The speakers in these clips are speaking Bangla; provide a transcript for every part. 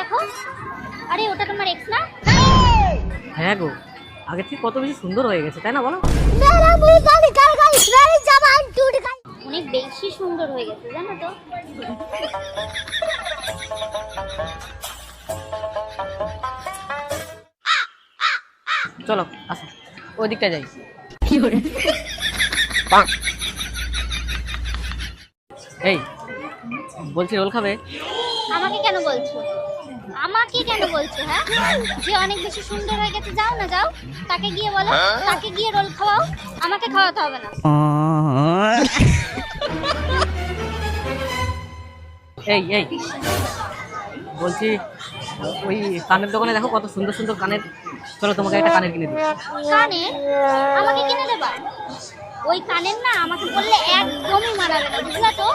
দেখো। আরে ওটা তোমার এক্স না? হ্যাঁ গো, আগের থেকে কত বেশি সুন্দর হয়ে গেছে, তাই না বলো? অনেক বেশি সুন্দর হয়ে গেছে জানো তো। চলো আসো, ওই দিকটা যাই। এই বলছি, রোল খাবে? আমাকে কেন বলছো? আমাকে কেন বলছো? হ্যাঁ, যে অনেক বেশি সুন্দর হয়ে গেছে, যাও না যাও, তাকে গিয়ে বলো, তাকে গিয়ে রোল খাওয়াও, আমাকে খাওয়াতে হবে না। এই এই বলছি, ওই কানের দোকানে দেখো কত সুন্দর সুন্দর কানের, চলো তোমাকে একটা কানের কিনে দিই। কানের? আমাকে কিনে দেবা? ওই কানের না আমাকে বললে একদমই মানাবে না, বুঝলা তো?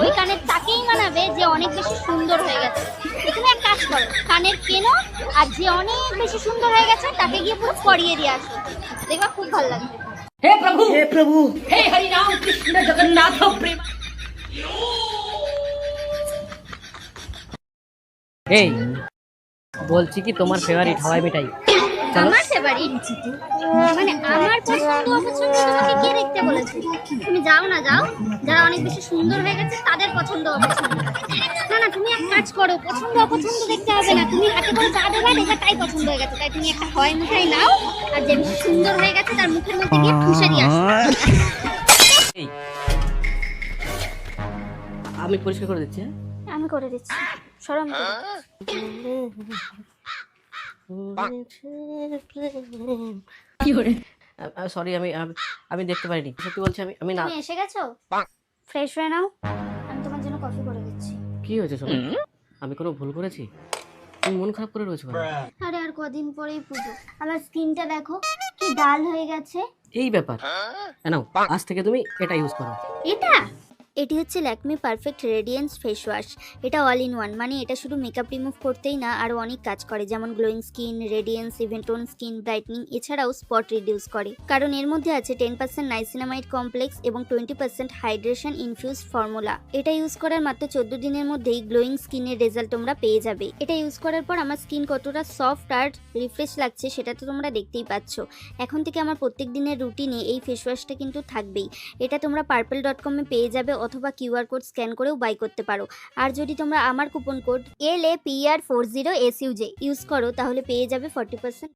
ওই কানের তাকেই মানাবে যে অনেক বেশি সুন্দর হয়ে গেছে। তুমি এক কাজ করো, কানের কেনো, আর যে অনেক বেশি সুন্দর হয়ে গেছে তাকে গিয়ে পুরো করিয়ে দিয়ে আসো, দেখবা খুব ভালো লাগবে। हे प्रभु हे हरि राम कृष्ण जगन्नाथ प्रेम। এই বলছি কি, তোমার ফেভারিট হাওয়াই মিঠাই? চলো। আমার ফেভারিট মানে আমার পছন্দ অপছন্দ তোমাকে কে দেখতে বলেছে? তুমি যাও না যাও, যারা অনেক বেশি সুন্দর হয়ে গেছে তাদের পছন্দ অপছন্দ। না না, তুমি এক কাজ করো, পছন্দ অপছন্দ দেখতে হবে না, তুমি হাতে করে চা দেবা, দেখবা তাই পছন্দ হয়ে গেছে, তাই তুমি একটা হাওয়াই মিঠাই নাও, আর যে বেশি সুন্দর হয়ে গেছে তার মুখের মধ্যে গিয়ে ঠুসে দিয়ে আসো। এই, আমি পরিষ্কার করে দিচ্ছি। আমি করে দিচ্ছি, সরম সরি, আমি আমি দেখতে পারিনি, সত্যি বলছি, আমি না। তুমি এসে গেছো, ফ্রেশ হয়ে নাও, আমি তোমার জন্য কফি করে দিচ্ছি। কি হয়েছে শোনো, আমি কোনো ভুল করেছি? তুমি মন খারাপ করে রয়েছো কেন? আরে আর কদিন পরেই পুজো, আমার স্কিনটা দেখো কি ডাল হয়ে গেছে। এই ব্যাপার, নাও আজ থেকে তুমি এটা ইউজ করো। এটি হচ্ছে Lakme perfect radiance face wash. এটা অল ইন ওয়ান, মানে এটা শুধু মেকআপ রিমুভ করতেই না, আরও অনেক কাজ করে, যেমন glowing skin, radiance, even tone skin brightening, এছাড়াও স্পট রিডিউস করে। কারণ এর মধ্যে আছে 10% নাইসিনামাইড কমপ্লেক্স এবং 20% হাইড্রেশন ইনফিউজ ফর্মুলা। এটা ইউজ করার মাত্র 14 দিনের মধ্যেই গ্লোয়িং স্কিনের রেজাল্ট তোমরা পেয়ে যাবে। এটা ইউজ করার পর আমার স্কিন কতটা সফট আর রিফ্রেশ লাগছে সেটা তো তোমরা দেখতেই পাচ্ছ। এখন থেকে আমার প্রত্যেক দিনের রুটিনে এই ফেস ওয়াশটা কিন্তু থাকবেই। এটা তোমরা purple.com-এ পেয়ে যাবে, অথবা কিউআর কোড স্ক্যান করেও বাই করতে পারো। আর যদি তোমরা আমার কুপন কোড LAPR40SUJ ইউজ করো তাহলে পেয়ে যাবে 40%